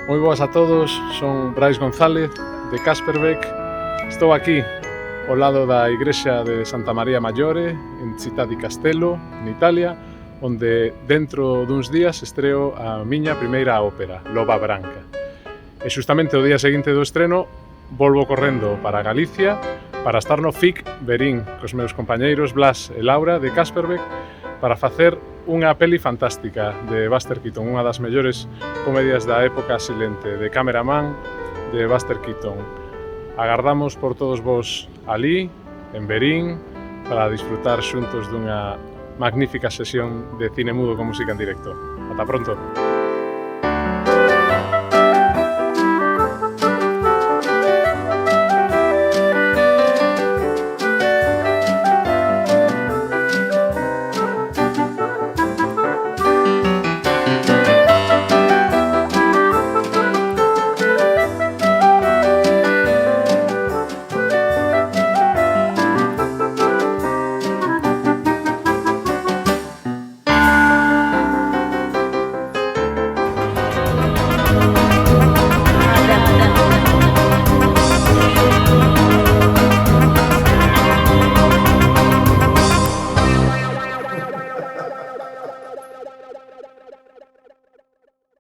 Moi boas a todos, son Brais González, de Kasperbeck. Estou aquí ao lado da igrexa de Santa María Maggiore, en Città di Castello, en Italia, onde dentro duns días estreo a miña primeira ópera, Loba Branca. E xustamente o día seguinte do estreno, volvo correndo para Galicia para estar no FIC Verín cos meus compañeiros Blas e Laura de Kasperbeck para facer unha peli fantástica de Buster Keaton, unha das mellores comedias da época silente, de Cameraman, de Buster Keaton. Agardamos por todos vos alí, en Verín, para disfrutar xuntos dunha magnífica sesión de cine mudo con música en directo. Ata pronto!